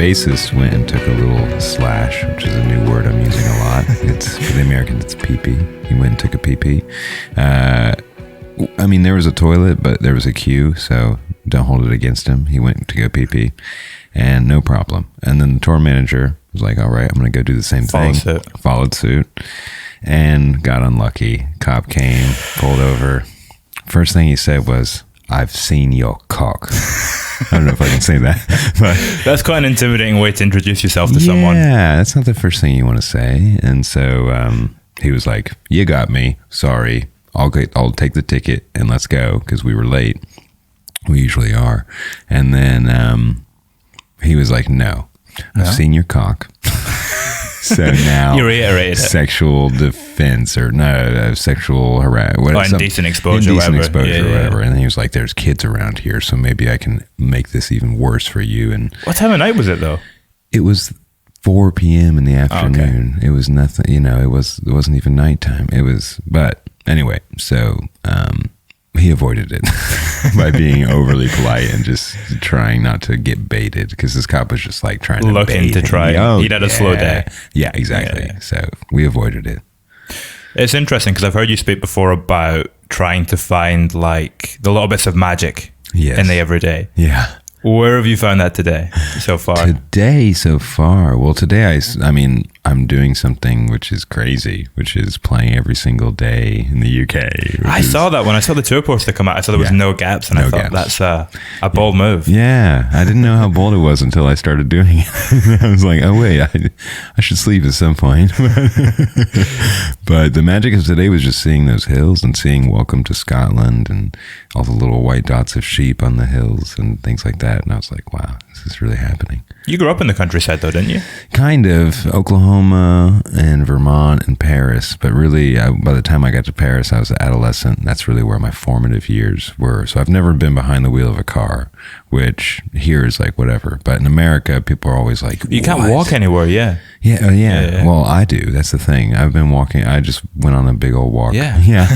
bassist went and took a little slash, which is a new word I'm using a lot. It's for the Americans, it's pee-pee. He went and took a pee-pee. I mean, there was a toilet, but there was a queue, so don't hold it against him. He went to go pee-pee, and no problem. And then the tour manager was like, all right, I'm going to go do the same thing. Followed suit, and got unlucky. Cop came, pulled over. First thing he said was, I've seen your cock. I don't know if I can say that. But that's quite an intimidating way to introduce yourself to someone. Yeah, that's not the first thing you want to say. And so he was like, you got me. Sorry. I'll take the ticket and let's go, because we were late. We usually are. And then he was like, no, I've seen your cock. So now you reiterated sexual defense or sexual harassment. Indecent exposure or whatever. And then he was like, there's kids around here, so maybe I can make this even worse for you. And what time of night was it though? It was 4 p.m. in the afternoon. Okay. It was nothing, it wasn't even nighttime. But anyway, so he avoided it by being overly polite and just trying not to get baited, because this cop was just like trying to looking to try. He'd had a slow day. Yeah, exactly. Yeah. So we avoided it. It's interesting because I've heard you speak before about trying to find like the little bits of magic in the everyday. Yeah. Where have you found that today so far? Well, today I'm doing something which is crazy, which is playing every single day in the UK. I saw that when I saw the tour poster come out. I saw there was no gaps, and I thought that's a bold move. Yeah, I didn't know how bold it was until I started doing it. I was like, oh wait, I should sleep at some point. But the magic of today was just seeing those hills and seeing Welcome to Scotland and all the little white dots of sheep on the hills and things like that. And I was like, wow, this is really happening. You grew up in the countryside though, didn't you? Kind of. Oklahoma and Vermont and Paris. But really, by the time I got to Paris, I was an adolescent. And that's really where my formative years were. So I've never been behind the wheel of a car, which here is like whatever. But in America, people are always like, you can't walk anywhere, yeah. Yeah. Well, I do. That's the thing. I've been walking. I just went on a big old walk. Yeah.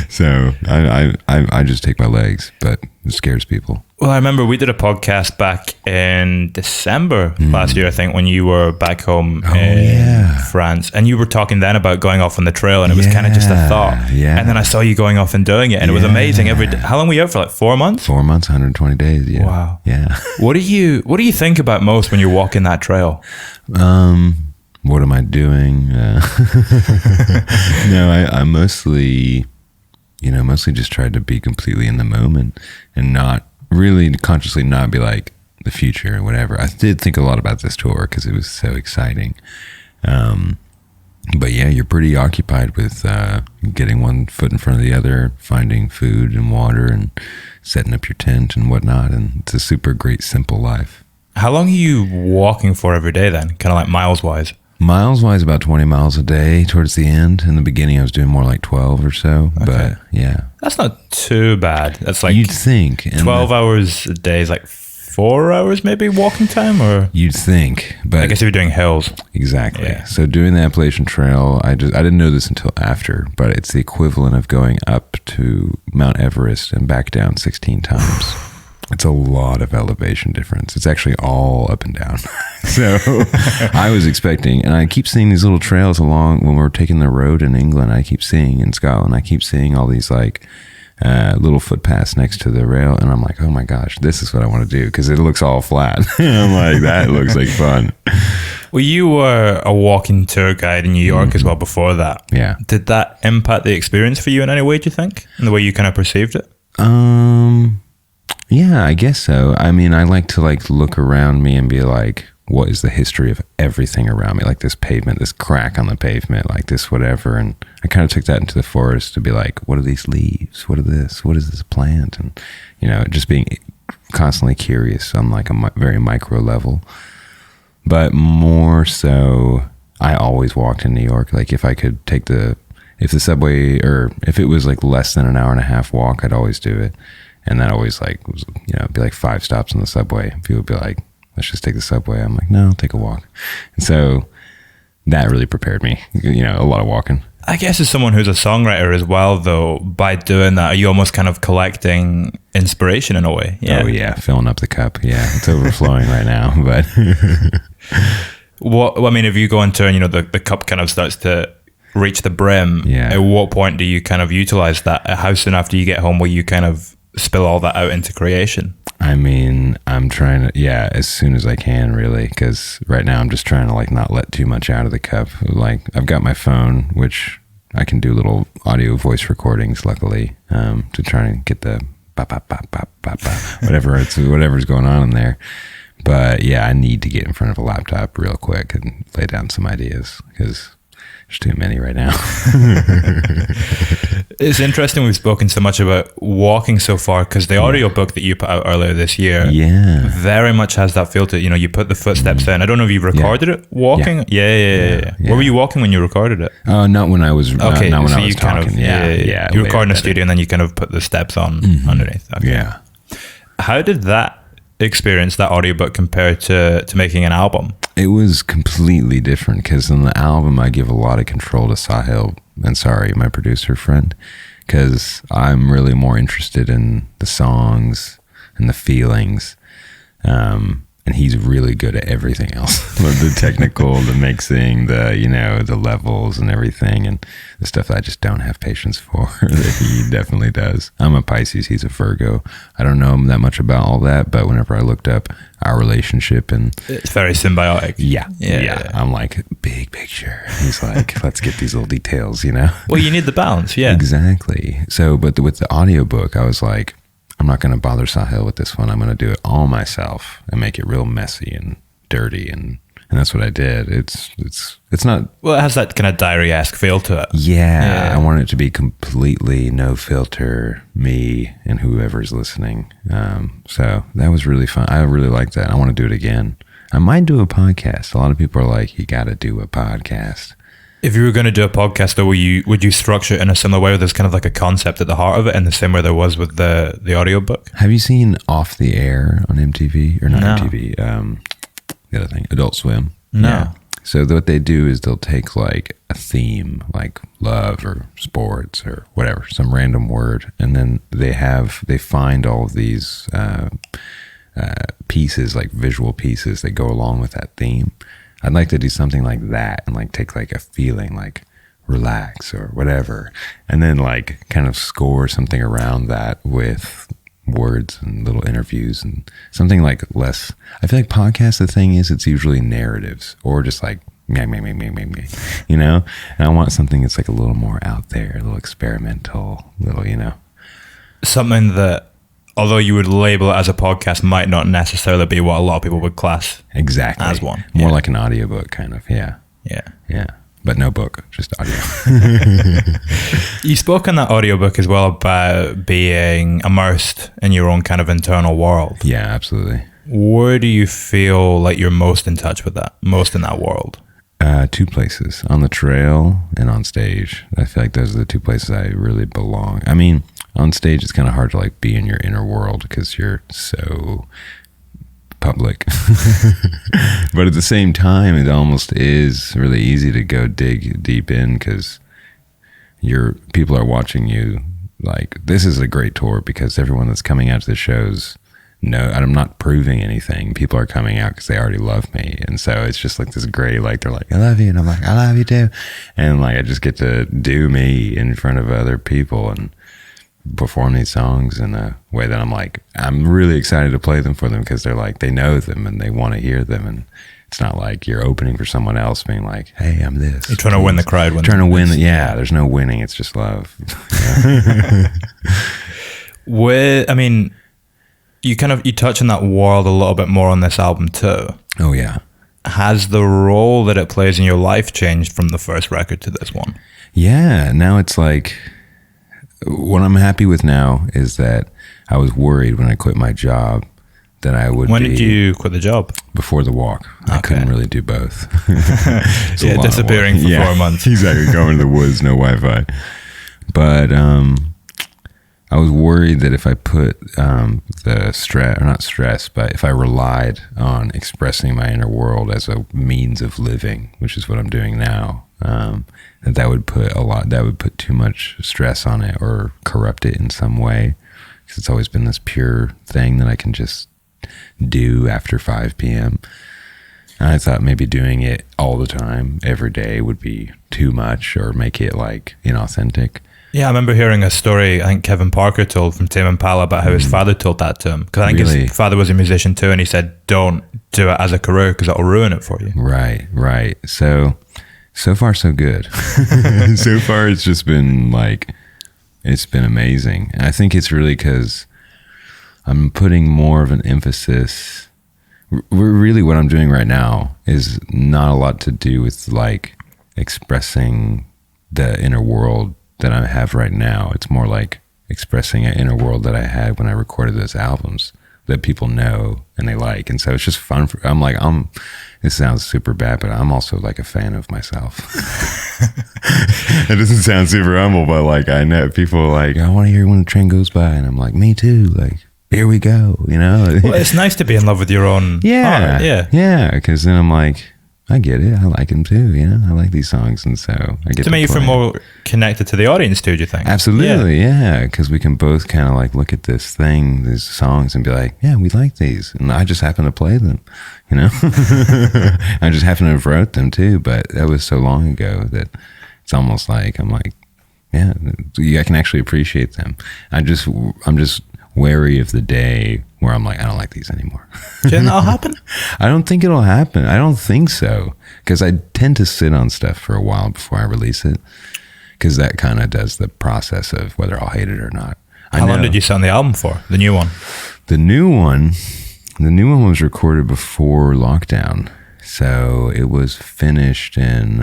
So I just take my legs, but it scares people. Well, I remember we did a podcast back in December last year, I think, when you were back home in France, and you were talking then about going off on the trail, and it was kind of just a thought. Yeah. And then I saw you going off and doing it, and it was amazing. How long were you out for? Like 4 months? 4 months, 120 days. Yeah. Wow. Yeah. What do you think about most when you're walking that trail? What am I doing? No, I mostly just tried to be completely in the moment and not really consciously not be like the future or whatever. I did think a lot about this tour because it was so exciting. But yeah, you're pretty occupied with getting one foot in front of the other, finding food and water and setting up your tent and whatnot. And it's a super great, simple life. How long are you walking for every day then? Kind of like miles-wise? Miles-wise, about 20 miles a day towards the end. In the beginning, I was doing more like 12 or so. Okay. But yeah. That's not too bad. That's like... You'd think. 12 hours a day is like 4 hours maybe walking time, or... You'd think, but... I guess if you're doing hills. Exactly. Yeah. So doing the Appalachian Trail, I didn't know this until after, but it's the equivalent of going up to Mount Everest and back down 16 times. It's a lot of elevation difference. It's actually all up and down. So I was expecting, and I keep seeing these little trails along when we're taking the road in England. I keep seeing in Scotland, I keep seeing all these like little footpaths next to the rail. And I'm like, oh my gosh, this is what I want to do, because it looks all flat. I'm like, that looks like fun. Well, you were a walking tour guide in New York as well before that. Yeah. Did that impact the experience for you in any way, do you think? In the way you kind of perceived it? Yeah, I guess so. I mean, I like to look around me and be like, what is the history of everything around me? Like this pavement, this crack on the pavement, like this whatever. And I kind of took that into the forest to be like, what are these leaves? What are this? What is this plant? And, just being constantly curious on like a very micro level. But more so, I always walked in New York. Like if I could take if the subway, or if it was like less than an hour and a half walk, I'd always do it. And that always was, be like 5 stops on the subway. People would be like, let's just take the subway. I'm like, no, I'll take a walk. And so that really prepared me, a lot of walking. I guess as someone who's a songwriter as well, though, by doing that, are you almost kind of collecting inspiration in a way? Yeah. Oh yeah, filling up the cup. Yeah, it's overflowing right now. But I mean, if you go into and the cup kind of starts to reach the brim, at what point do you kind of utilize that? How soon after you get home will you kind of spill all that out into creation? I mean, I'm trying to, as soon as I can, really, because right now I'm just trying to like not let too much out of the cup. Like I've got my phone, which I can do little audio voice recordings, luckily, to try and get the bop, bop, bop, bop, bop, bop, whatever's going on in there. But yeah, I need to get in front of a laptop real quick and lay down some ideas because there's too many right now. It's interesting we've spoken so much about walking so far, because the audiobook that you put out earlier this year very much has that feel to it. You put the footsteps in. I don't know if you recorded it walking. Yeah. Where were you walking when you recorded it? Not when I was not when I was talking. You record in a studio and then you kind of put the steps on underneath. Okay. Yeah. How did that experience, that audiobook, compare to making an album? It was completely different because in the album I give a lot of control to Sahil and my producer friend, because I'm really more interested in the songs and the feelings, and he's really good at everything else. The technical, the mixing, the levels and everything, and the stuff that I just don't have patience for that he definitely does. I'm a Pisces, he's a Virgo. I don't know that much about all that, but whenever I looked up our relationship, and it's very symbiotic. Yeah. I'm like, big picture. He's like, let's get these little details, Well, you need the balance, yeah. Exactly. So, but with the audiobook, I was like, I'm not going to bother Sahil with this one. I'm going to do it all myself and make it real messy and dirty, and that's what I did. It's not. Well, it has that kind of diary-esque feel to it. Yeah, I want it to be completely no filter, me and whoever's listening. So that was really fun. I really liked that. I want to do it again. I might do a podcast. A lot of people are like, you got to do a podcast. If you were going to do a podcast, though, would you structure it in a similar way where there's kind of like a concept at the heart of it, in the same way there was with the audiobook? Have you seen Off the Air on MTV? Or not MTV, the other thing, Adult Swim? No. Yeah. So what they do is they'll take like a theme, like love or sports or whatever, some random word, and then they find all of these pieces, like visual pieces that go along with that theme. I'd like to do something like that and like take like a feeling like relax or whatever, and then like kind of score something around that with words and little interviews and something like less. I feel like podcasts, the thing is, it's usually narratives or just like me, and I want something that's like a little more out there, a little experimental, something that, although you would label it as a podcast, might not necessarily be what a lot of people would class as one. More like an audiobook, kind of. Yeah. But no book, just audio. You spoke in that audiobook as well about being immersed in your own kind of internal world. Yeah, absolutely. Where do you feel like you're most in touch with that, most in that world? Two places, on the trail and on stage. I feel like those are the two places I really belong. I mean, on stage, it's kind of hard to like be in your inner world because you're so public. But at the same time, it almost is really easy to go dig deep in because people are watching you. Like, this is a great tour because everyone that's coming out to the shows, I'm not proving anything. People are coming out because they already love me. And so it's just like this great, like, they're like, I love you. And I'm like, I love you too. And like, I just get to do me in front of other people and perform these songs in a way that I'm really excited to play them for them because they're like, they know them and they want to hear them. And it's not like you're opening for someone else being like, hey, I'm this. You're trying to win the crowd. There's no winning. It's just love. You touch on that world a little bit more on this album too. Oh yeah. Has the role that it plays in your life changed from the first record to this one? Yeah. Now it's like, what I'm happy with now is that I was worried when I quit my job that I would. When did you quit the job? Before the walk. I couldn't really do both. Disappearing for 4 months. Exactly. Going to the woods, no Wi-Fi. But I was worried that if I put the stress, or not stress, but if I relied on expressing my inner world as a means of living, which is what I'm doing now, that would put too much stress on it or corrupt it in some way. Because it's always been this pure thing that I can just do after 5 p.m. And I thought maybe doing it all the time, every day, would be too much or make it like inauthentic. Yeah, I remember hearing a story I think Kevin Parker told from Tame Impala about how his father told that to him. Because I think his father was a musician too, and he said, don't do it as a career because it'll ruin it for you. Right. So far so good. So far it's just been like, it's been amazing. And I think it's really because I'm putting more of an emphasis. Really what I'm doing right now is not a lot to do with like expressing the inner world that I have right now. It's more like expressing an inner world that I had when I recorded those albums that people know and they like. And so it's just fun. This sounds super bad, but I'm also like a fan of myself. It doesn't sound super humble, but like I know people like, I want to hear when the train goes by. And I'm like, me too. Like, here we go, Well, it's nice to be in love with your own art. Yeah, because then I'm like, I get it. I like them too, I like these songs, and so I get to make you feel more connected to the audience too, do you think? Absolutely, yeah, because we can both kind of like look at this thing, these songs, and be like, yeah, we like these, and I just happen to play them, I just happen to have wrote them too, but that was so long ago that it's almost like I'm like, yeah, I can actually appreciate them. I'm just wary of the day where I'm like, I don't like these anymore. Do you think that'll happen? I don't think it'll happen. I don't think so. Because I tend to sit on stuff for a while before I release it. Because that kind of does the process of whether I'll hate it or not. How long did you sit on the album for? The new one? The new one was recorded before lockdown. So it was finished in...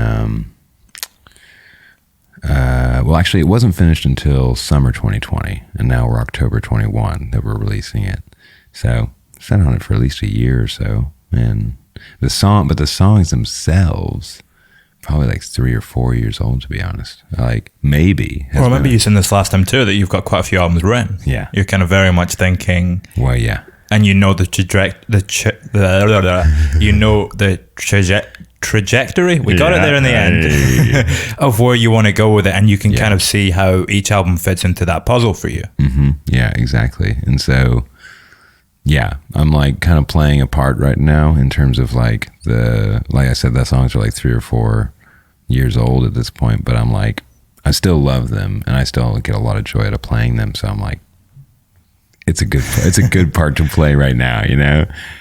well, actually, it wasn't finished until summer 2020, and now we're October 21 that we're releasing it. So sat on it for at least a year or so, and the songs themselves, probably like 3 or 4 years old, to be honest. Like maybe. Well, I remember you saying this last time too, that you've got quite a few albums written. Yeah, you're kind of very much thinking. Well, yeah, and trajectory. We got it there in the end of where you want to go with it, and you can kind of see how each album fits into that puzzle for you. Mm-hmm. Yeah, exactly. And so, yeah, I'm like kind of playing a part right now in terms of like I said, the songs are like 3 or 4 years old at this point, but I'm like, I still love them, and I still get a lot of joy out of playing them. So I'm like, it's a good part to play right now, And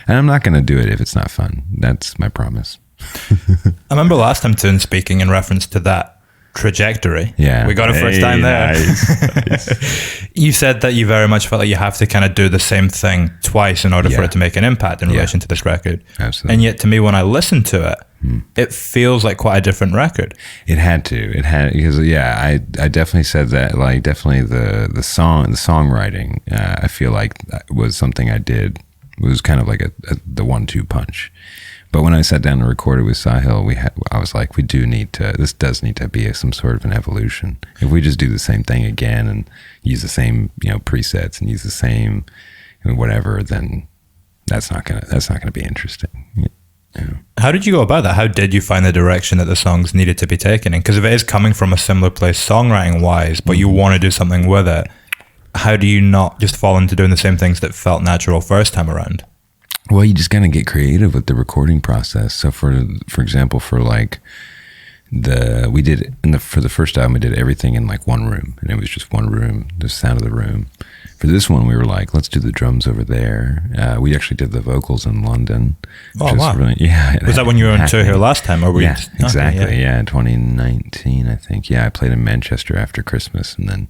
I'm not going to do it if it's not fun. That's my promise. I remember last time too, speaking in reference to that trajectory. Yeah, we got it first time there. Nice. You said that you very much felt like you have to kind of do the same thing twice in order for it to make an impact in relation to this record. Absolutely. And yet, to me, when I listen to it, it feels like quite a different record. It had because I definitely said that. Like definitely the songwriting. I feel like was something I did. It was kind of like the 1-2 punch. But when I sat down to record it with Sahil, I was like, this does need to be some sort of an evolution. If we just do the same thing again and use the same, presets and use the same whatever, then that's not gonna be interesting. Yeah. How did you go about that? How did you find the direction that the songs needed to be taken in? Because if it is coming from a similar place songwriting wise, but you want to do something with it, how do you not just fall into doing the same things that felt natural first time around? Well, you just gotta get creative with the recording process. So for example, for like for the first album, we did everything in like one room, and it was just one room, the sound of the room. For this one, we were like, let's do the drums over there. We actually did the vocals in London. Oh, wow. Really, yeah. Was that when you were on tour here last time? Or yeah, exactly. Yeah, 2019, I think. Yeah, I played in Manchester after Christmas, and then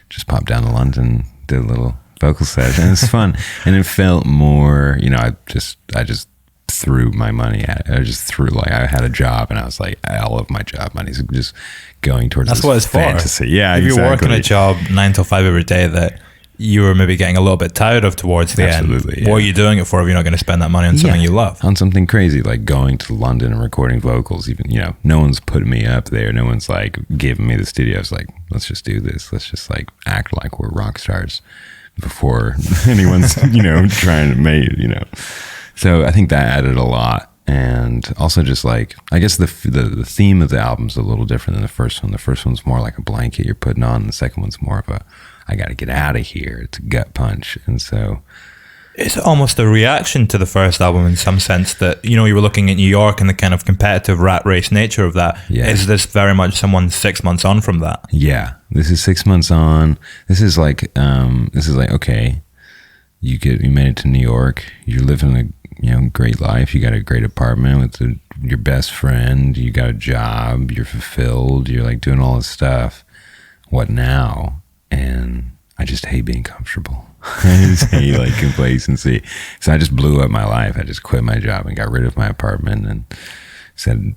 just popped down to London, did a little vocal session. And it's fun. And it felt more, I just threw my money at it. I had a job, and I was like, all of my job money is just going towards That's what it's fantasy. For. Yeah, if exactly. you're working a job 9 to 5 every day that you were maybe getting a little bit tired of towards the end. What are you doing it for if you're not going to spend that money on something you love? On something crazy like going to London and recording vocals. Even, no one's putting me up there. No one's like giving me the studio. It's like, let's just do this. Let's just like act like we're rock stars before anyone's, trying to make, So I think that added a lot. And also just like, I guess the theme of the album's a little different than the first one. The first one's more like a blanket you're putting on. The second one's more of a, I got to get out of here. It's a gut punch. And so it's almost a reaction to the first album in some sense that, you know, you were looking at New York and the kind of competitive rat race nature of that. Yeah. Is this very much someone 6 months on from that? Yeah. This is 6 months on. This is like, okay, you made it to New York. You're living a, great life. You got a great apartment with your best friend. You got a job. You're fulfilled. You're like doing all this stuff. What now? And I just hate being comfortable. I just hate like complacency. So I just blew up my life. I just quit my job and got rid of my apartment and said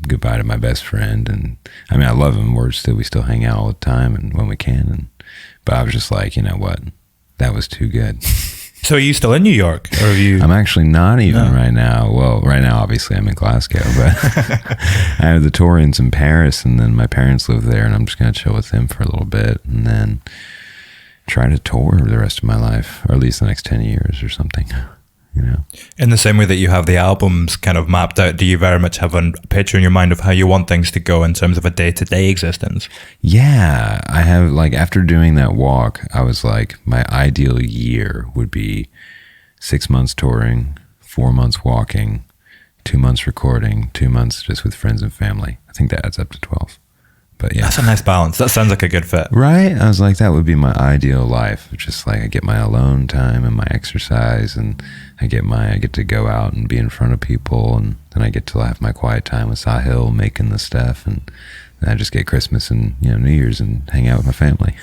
goodbye to my best friend. And I mean, I love him. We still hang out all the time and when we can. But I was just like, you know what? That was too good. So are you still in New York, or have you? I'm actually not even right now. Well, right now, obviously, I'm in Glasgow, but I have the Torians in Paris, and then my parents live there, and I'm just going to chill with them for a little bit, and then try to tour the rest of my life, or at least the next 10 years or something, In the same way that you have the albums kind of mapped out, do you very much have a picture in your mind of how you want things to go in terms of a day-to-day existence? Yeah, I have, like, after doing that walk, I was like, my ideal year would be 6 months touring, 4 months walking, 2 months recording, 2 months just with friends and family. I think that adds up to 12. But yeah, that's a nice balance. That sounds like a good fit. Right? I was like, that would be my ideal life. Just like I get my alone time and my exercise, and I get to go out and be in front of people, and then I get to have my quiet time with Sahil making the stuff, and then I just get Christmas and New Year's and hang out with my family.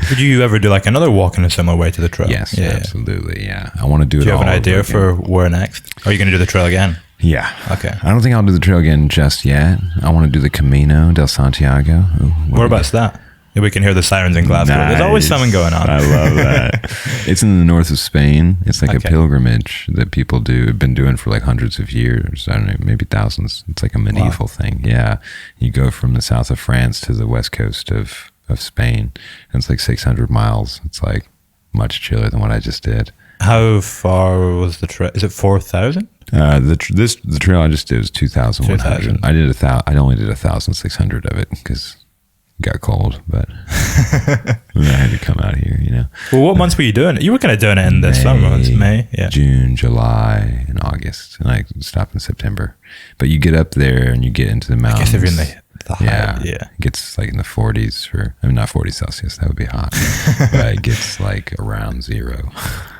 Would you ever do like another walk in a similar way to the trail? Yes, absolutely. Yeah, I want to do it. Do you all have an idea for where next? Are you going to do the trail again? Yeah. Okay. I don't think I'll do the trail again just yet. I want to do the Camino del Santiago. Whereabouts that? We can hear the sirens in Glasgow. Nice. There's always something going on. I love that. It's in the north of Spain. It's like a pilgrimage that people have been doing for like hundreds of years. I don't know, maybe thousands. It's like a medieval thing. Yeah. You go from the south of France to the west coast of Spain. And it's like 600 miles. It's like much chiller than what I just did. How far was the trail? Is it 4,000? The trail I just did was 2,100. I only did 1,600 of it because it got cold, but I had to come out here, Well, what months were you doing it? You were kind of doing it in the summer months, May, June, July, and August, and I stopped in September. But you get up there and you get into the mountains. I guess if you're in the high, it gets like in the 40s, not 40 Celsius, that would be hot, but it gets like around 0.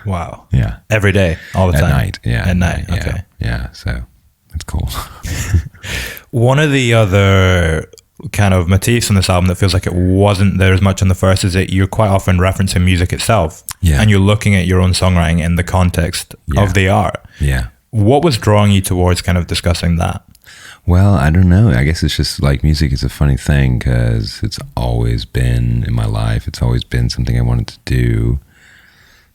Wow. Yeah. Every day, all the time? At night, yeah. At night, okay. Yeah, so it's cold. One of the other kind of motifs on this album that feels like it wasn't there as much on the first is that you're quite often referencing music itself. Yeah. And you're looking at your own songwriting in the context of the art. Yeah. What was drawing you towards kind of discussing that? Well, I don't know. I guess it's just like music is a funny thing because it's always been in my life. It's always been something I wanted to do.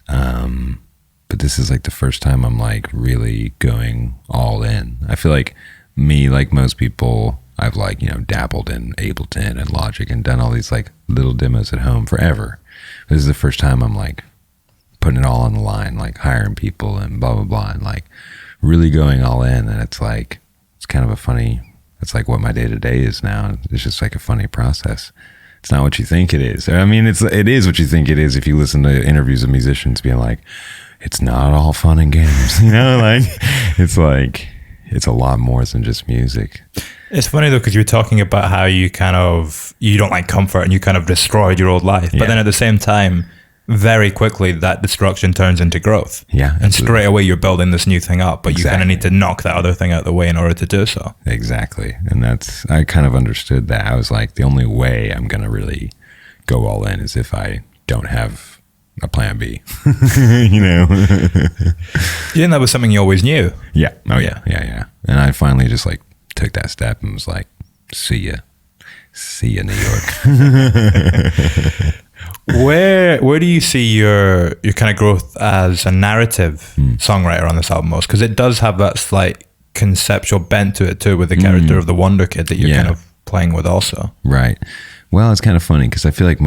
But this is like the first time I'm like really going all in. I feel like me, like most people, I've like, dabbled in Ableton and Logic and done all these like little demos at home forever. This is the first time I'm like putting it all on the line, like hiring people and blah, blah, blah, and like really going all in. And it's like, it's kind of a funny, it's like what my day to day is now. It's just like a funny process. It's not what you think it is. I mean, it is what you think it is if you listen to interviews of musicians being like, it's not all fun and games, like it's a lot more than just music. It's funny though, because you're talking about how you don't like comfort and you kind of destroyed your old life. But then at the same time, very quickly that destruction turns into growth. Yeah. And straight away you're building this new thing up, but you kind of need to knock that other thing out of the way in order to do so. Exactly. And I kind of understood that. I was like, the only way I'm going to really go all in is if I don't have a plan B, You think that was something you always knew? Yeah. Oh yeah. Yeah. And I finally just like took that step and was like, see ya, New York. Where do you see your kind of growth as a narrative songwriter on this album most? Because it does have that slight conceptual bent to it too, with the character of the WANDERKID that you're kind of playing with also. Right. Well, it's kind of funny because I feel like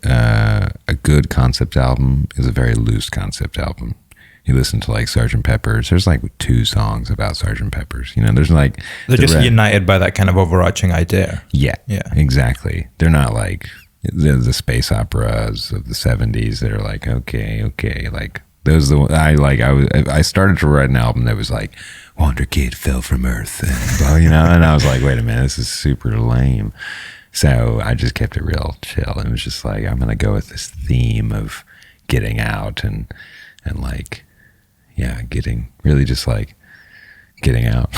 a good concept album is a very loose concept album. you listen to like Sgt. Pepper's, there's like 2 songs about Sgt. Pepper's, you know, there's like... They're just united by that kind of overarching idea. Yeah, exactly. They're not like the space operas of the 70s that are like, okay, like those are the... I started to write an album that was like, WANDERKID fell from Earth, and, you know, and I was like, wait a minute, this is super lame. So I just kept it real chill. And it was just like, I'm going to go with this theme of getting out and like, yeah, getting out.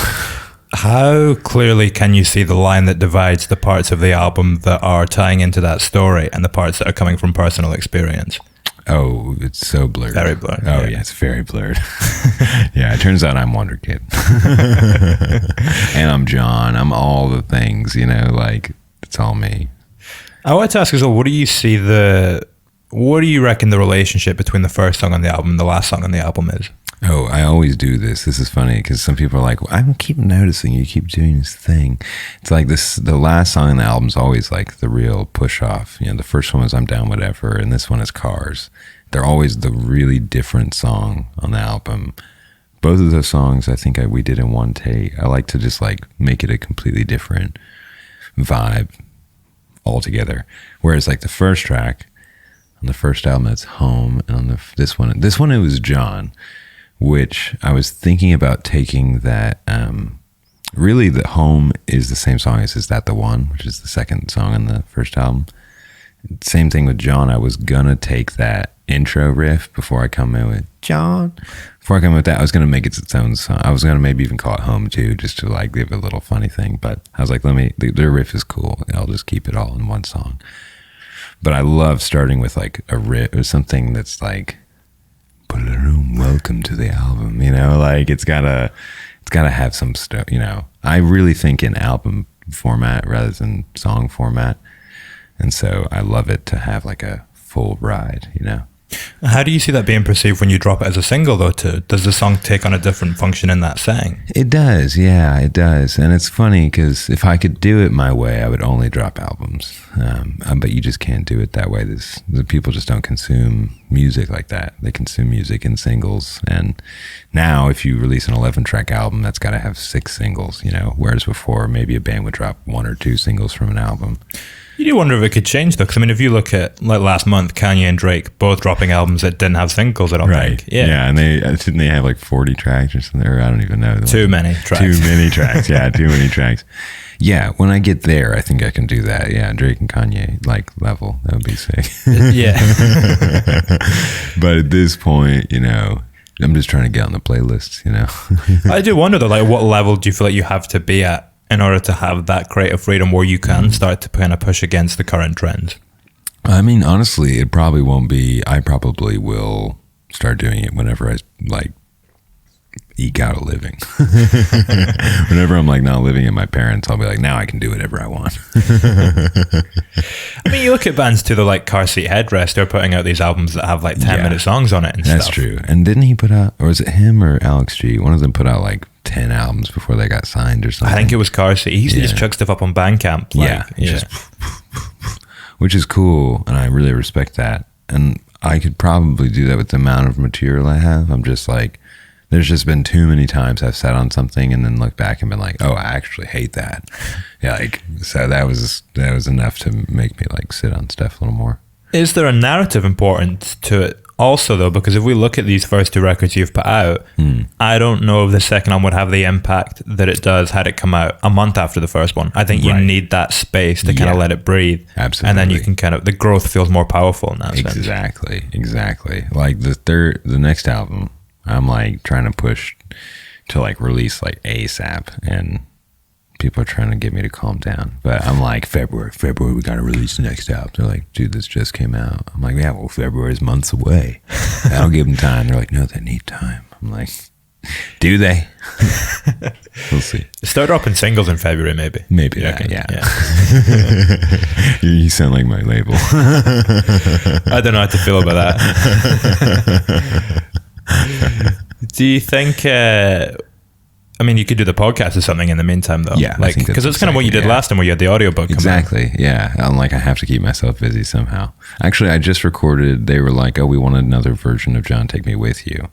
How clearly can you see the line that divides the parts of the album that are tying into that story and the parts that are coming from personal experience? Oh, it's so blurred. Very blurred. Oh, yeah, it's very blurred. Yeah, it turns out I'm WANDERKID. And I'm John. I'm all the things, you know, like, it's all me. I want to ask as well, what do you reckon the relationship between the first song on the album and the last song on the album is? Oh, I always do this. This is funny because some people are like, well, I keep noticing you keep doing this thing. It's like this, the last song on the album is always like the real push off. You know, the first one was I'm Down Whatever, and this one is Cars. They're always the really different song on the album. Both of those songs, I think we did in one take. I like to just like make it a completely different vibe altogether. Whereas like the first track on the first album, that's Home, and on this one it was John, which I was thinking about taking that. Really, the Home is the same song as Is That the One, which is the second song on the first album. Same thing with John. I was gonna take that intro riff before I come in with John. Before I come in with that, I was gonna make it its own song. I was gonna maybe even call it Home too, just to like give it a little funny thing. But I was like, their riff is cool. I'll just keep it all in one song. But I love starting with like a riff or something that's like, welcome to the album. You know, like it's gotta have some stuff. You know, I really think in album format rather than song format. And so I love it to have like a full ride, you know. How do you see that being perceived when you drop it as a single, though, too? Does the song take on a different function in that setting? It does, yeah, it does. And it's funny because if I could do it my way, I would only drop albums. But you just can't do it that way. The people just don't consume music like that. They consume music in singles. And now if you release an 11-track album, that's got to have 6 singles, you know, whereas before maybe a band would drop 1 or 2 singles from an album. You do wonder if it could change, though, because I mean, if you look at like last month, Kanye and Drake both dropping albums that didn't have singles, I don't think. Yeah, and didn't they have like 40 tracks or something? Or I don't even know. Too many tracks. Too many tracks. Yeah, too many tracks. Yeah, when I get there, I think I can do that. Yeah, Drake and Kanye like level, that would be sick. Yeah. But at this point, you know, I'm just trying to get on the playlists. You know. I do wonder though, like, what level do you feel like you have to be at in order to have that creative freedom where you can start to kind of push against the current trends? I mean, honestly, it probably won't be. I probably will start doing it whenever I like eke out a living. Whenever I'm like not living in my parents, I'll be like, now I can do whatever I want. I mean, you look at bands too, they're like Car Seat Headrest, they're putting out these albums that have like 10-minute songs on it and That's stuff. true. And didn't he put out, or was it him or Alex G? One of them put out like 10 albums before they got signed or something. I think it was Car Seat. He used to just chuck stuff up on Bandcamp. Just, which is cool, and I really respect that. And I could probably do that with the amount of material I have. I'm just like, there's just been too many times I've sat on something and then looked back and been like, oh, I actually hate that. Yeah, like, so that was enough to make me like sit on stuff a little more. Is there a narrative important to it also, though? Because if we look at these first 2 records you've put out, I don't know if the second one would have the impact that it does had it come out a month after the first one. I think you need that space to kind of let it breathe. Absolutely. And then you can kind of, the growth feels more powerful in that sense. Exactly. Like the next album, I'm like trying to push to like release like ASAP, and people are trying to get me to calm down. But I'm like, February, we got to release the next album. They're like, dude, this just came out. I'm like, yeah, well, February is months away. I'll give them time. They're like, no, they need time. I'm like, do they? We'll see. Start dropping singles in February, maybe. Maybe that, yeah. You sound like my label. I don't know how to feel about that. Do you think... I mean, you could do the podcast or something in the meantime, though. Yeah, like, because that's kind of what you did last time, where you had the audiobook. Exactly, yeah. I'm like, I have to keep myself busy somehow. Actually, I just recorded. They were like, "Oh, we want another version of John, Take Me With You."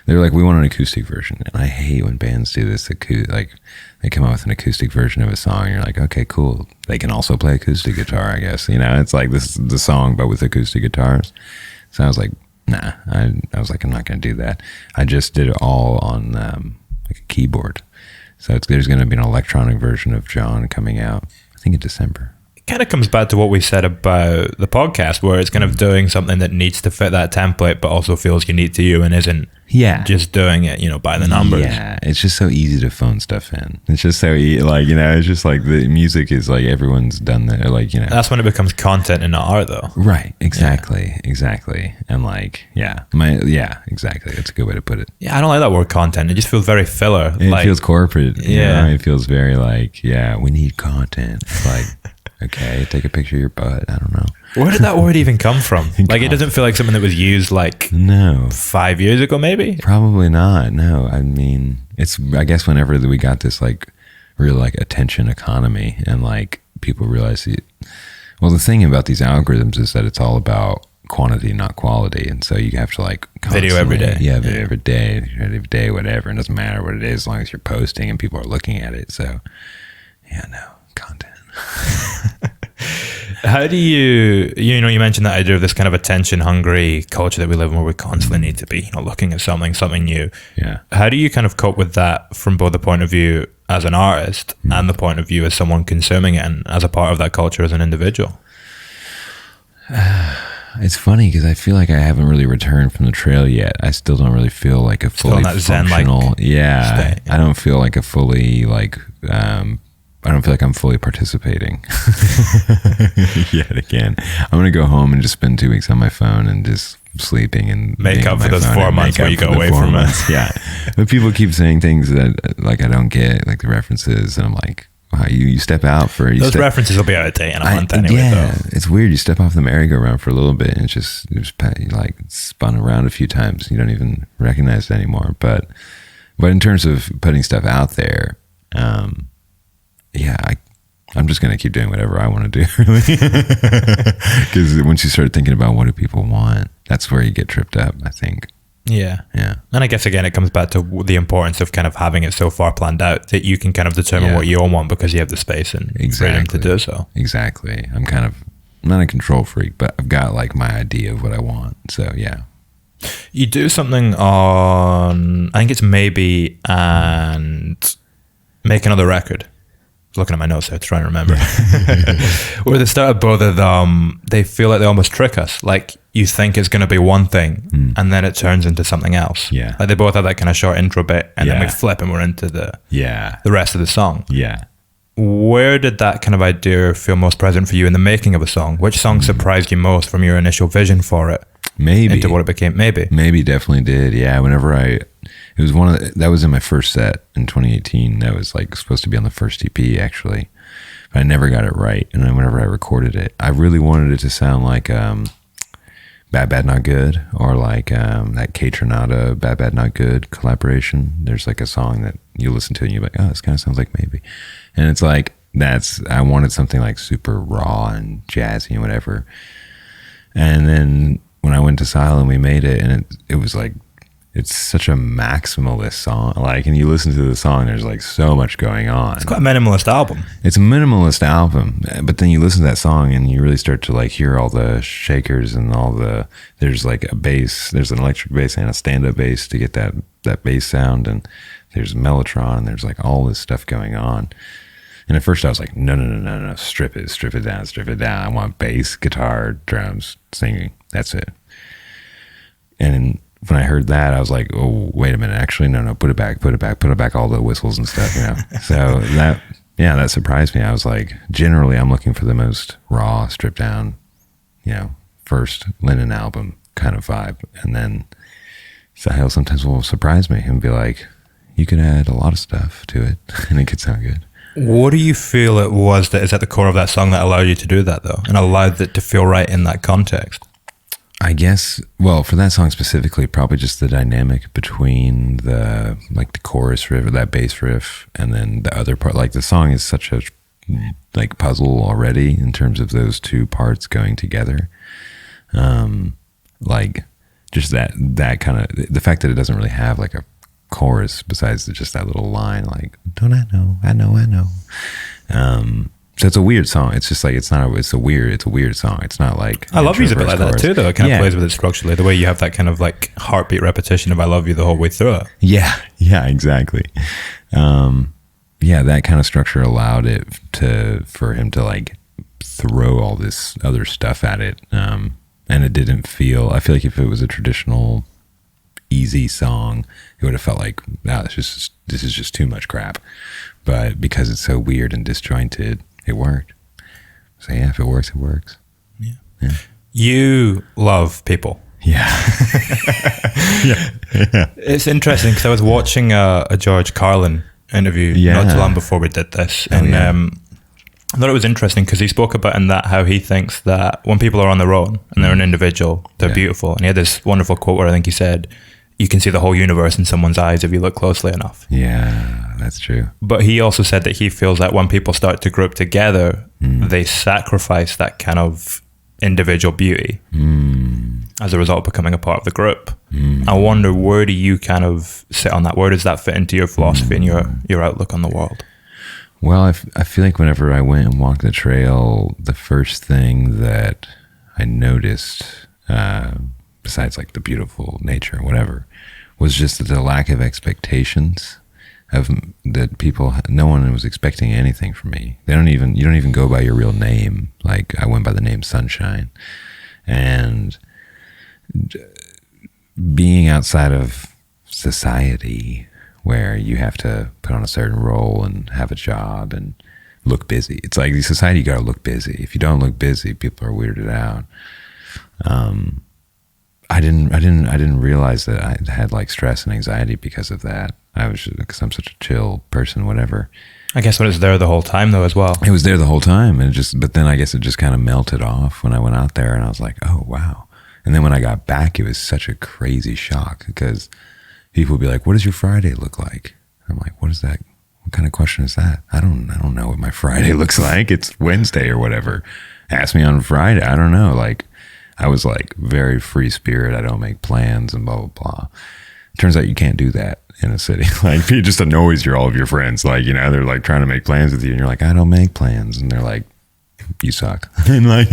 They're like, we want an acoustic version. And I hate when bands do this. Like, they come out with an acoustic version of a song. And you're like, okay, cool. They can also play acoustic guitar, I guess. It's like this is the song, but with acoustic guitars. So I was like, nah. I was like, I'm not going to do that. I just did it all on like a keyboard. So there's going to be an electronic version of John coming out, I think in December. Kind of comes back to what we said about the podcast, where it's kind of doing something that needs to fit that template, but also feels unique to you and isn't just doing it, by the numbers. Yeah, it's just so easy to phone stuff in. It's just so it's just like the music is like everyone's done that. Like, that's when it becomes content and not art, though. Right. Exactly. And like, exactly. That's a good way to put it. Yeah, I don't like that word content. It just feels very filler. It feels corporate. Yeah, it feels very like, we need content. It's like. Okay, take a picture of your butt. I don't know. Where did that word even come from? Like, it doesn't feel like something that was used 5 years ago, maybe? Probably not. No, I mean, I guess whenever we got this real attention economy and people realize the thing about these algorithms is that it's all about quantity, not quality. And so you have to video every day. Yeah, video every day, whatever. It doesn't matter what it is as long as you're posting and people are looking at it. So, content. How do you mentioned that idea of this kind of attention hungry culture that we live in, where we constantly need to be looking at something new. Yeah. How do you kind of cope with that from both the point of view as an artist and the point of view as someone consuming it and as a part of that culture as an individual? It's funny because I feel like I haven't really returned from the trail yet. I still don't really feel like a fully functional. State. I don't feel like a fully I don't feel like I'm fully participating yet again. I'm going to go home and just spend 2 weeks on my phone and just sleeping and make up for those 4 months where you go away from it. Yeah. But people keep saying things that I don't get, like the references. And I'm like, wow, you step out for... Those references will be out of date in a month anyway, though. It's weird. You step off the merry-go-round for a little bit and it's just spun around a few times. You don't even recognize it anymore. But in terms of putting stuff out there, I'm just going to keep doing whatever I want to do, really. Because once you start thinking about what do people want, that's where you get tripped up, I think. Yeah. And I guess, again, it comes back to the importance of kind of having it so far planned out that you can kind of determine what you all want because you have the space and freedom to do so. Exactly. I'm not a control freak, but I've got my idea of what I want. So, yeah. You do something on, I think it's Maybe and Make Another Record. Looking at my notes there, trying to remember. Where the start of both of them, they feel like they almost trick us. Like you think it's going to be one thing, and then it turns into something else. Yeah. Like they both have that kind of short intro bit, and then we flip and we're into the rest of the song. Yeah. Where did that kind of idea feel most present for you in the making of a song? Which song surprised you most from your initial vision for it? Maybe. Into what it became? Maybe definitely did. Yeah. Whenever it was that was in my first set in 2018. That was supposed to be on the first EP actually, but I never got it right. And then whenever I recorded it, I really wanted it to sound like Bad Bad Not Good, or that K Tronada Bad Bad Not Good collaboration. There's a song that you listen to and you're like, oh, this kind of sounds like Maybe. And it's I wanted something super raw and jazzy and whatever. And then when I went to Silent, we made it, and it was it's such a maximalist song. And you listen to the song, there's so much going on. It's quite a minimalist album. It's a minimalist album, but then you listen to that song and you really start to hear all the shakers and there's a bass, there's an electric bass and a stand-up bass to get that bass sound, and there's Mellotron, and there's all this stuff going on. And at first I was like, no, strip it down. I want bass, guitar, drums, singing. That's it. And when I heard that, I was like, oh, wait a minute. Actually, no, put it back, all the whistles and stuff, So that surprised me. I was like, generally, I'm looking for the most raw, stripped down, first Lennon album kind of vibe. And then Sahil sometimes will surprise me and be like, you could add a lot of stuff to it and it could sound good. What do you feel it was that is at the core of that song that allowed you to do that, though, and allowed it to feel right in that context? I guess, for that song specifically, probably just the dynamic between the chorus riff or that bass riff and then the other part. The song is such a puzzle already in terms of those two parts going together. just that kind of, the fact that it doesn't really have like a chorus besides just that little line, like, don't I know, I know, I know. So it's a weird song. It's just like, it's a weird song. It's not like, I love music like that too, though. It kind of plays with it structurally, the way you have that kind of like heartbeat repetition of I love you the whole way through it. Yeah, exactly. That kind of structure allowed it for him to like throw all this other stuff at it. And it didn't feel, I feel like if it was a traditional easy song, it would have felt like, wow, this is just too much crap. But because it's so weird and disjointed, it worked. So yeah, if it works, it works. Yeah. You love people. Yeah. Yeah. It's interesting because I was watching a George Carlin interview not too long before we did this. And I thought it was interesting because he spoke about in that how he thinks that when people are on their own and they're an individual, they're beautiful. And he had this wonderful quote where I think he said, you can see the whole universe in someone's eyes if you look closely enough. Yeah, that's true. But he also said that he feels that when people start to group together, they sacrifice that kind of individual beauty as a result of becoming a part of the group. I wonder, where do you kind of sit on that? Where does that fit into your philosophy and your outlook on the world? Well, I feel like whenever I went and walked the trail, the first thing that I noticed, besides like the beautiful nature and whatever, was just the lack of expectations of that people. No one was expecting anything from me. You don't even go by your real name. Like I went by the name Sunshine, and being outside of society where you have to put on a certain role and have a job and look busy. It's like the society, you got to look busy. If you don't look busy, people are weirded out. I didn't realize that I had like stress and anxiety because of that. Because I'm such a chill person, whatever. I guess when it's there the whole time though as well. It was there the whole time, and but then I guess it just kind of melted off when I went out there, and I was like, oh wow. And then when I got back, it was such a crazy shock because people would be like, what does your Friday look like? I'm like, what is that? What kind of question is that? I don't know what my Friday looks like. It's Wednesday or whatever. Ask me on Friday. I don't know. Like, I was like very free spirit. I don't make plans and blah, blah, blah. Turns out you can't do that in a city. Like, it just annoys all of your friends. Like, you know, they're like trying to make plans with you and you're like, I don't make plans. And they're like, you suck. And like,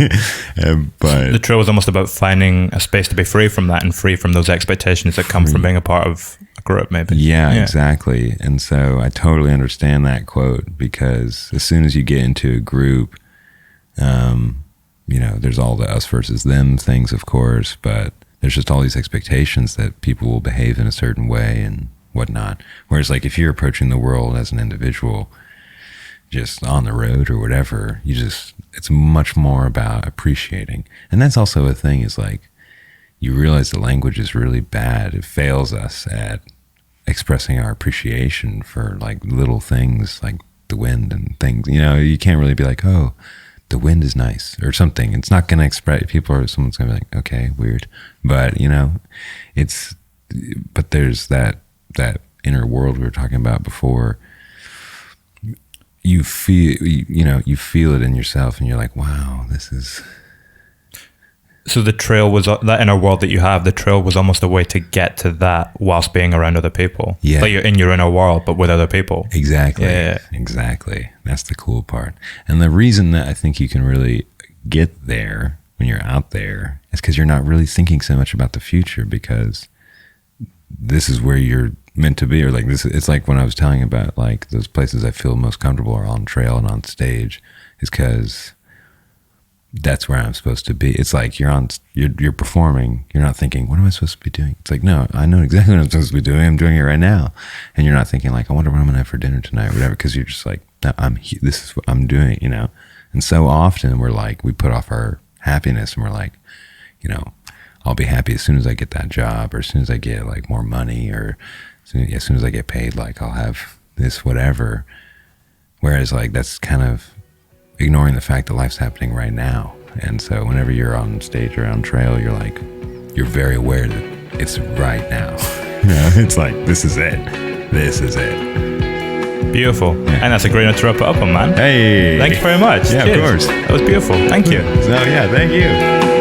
but the trail was almost about finding a space to be free from that and free from those expectations that come from being a part of a group, maybe. Yeah, exactly. And so I totally understand that quote, because as soon as you get into a group, you know, there's all the us versus them things, of course, but there's just all these expectations that people will behave in a certain way and whatnot. Whereas like if you're approaching the world as an individual, just on the road or whatever, it's much more about appreciating. And that's also a thing, is like, you realize the language is really bad. It fails us at expressing our appreciation for like little things like the wind and things. You know, you can't really be like, oh, the wind is nice or something. It's not going to express, someone's going to be like, okay, weird. But you know, but there's that inner world we were talking about before. You feel it in yourself, and you're like, wow, this is. So the trail was that inner world that you have. The trail was almost a way to get to that whilst being around other people. Yeah, like you're in your inner world, but with other people. Exactly. Yeah. Exactly. That's the cool part. And the reason that I think you can really get there when you're out there is because you're not really thinking so much about the future, because this is where you're meant to be. Or like this, it's like when I was telling about like those places I feel most comfortable are on trail and on stage, is because that's where I'm supposed to be. It's like you're performing. You're not thinking, what am I supposed to be doing? It's like, no, I know exactly what I'm supposed to be doing. I'm doing it right now. And you're not thinking like, I wonder what I'm going to have for dinner tonight or whatever. Cause you're just like, no, this is what I'm doing, you know? And so often we're like, we put off our happiness and we're like, you know, I'll be happy as soon as I get that job, or as soon as I get like more money, or as soon as I get paid, like I'll have this, whatever. Whereas like, that's kind of ignoring the fact that life's happening right now. And so whenever you're on stage or on trail, you're very aware that it's right now. You know, it's like, this is it. This is it. Beautiful. Yeah. And that's a great note to wrap it up on, man. Hey. Thank you very much. Yeah, Cheers. Of course. That was beautiful. Thank you. So yeah, thank you.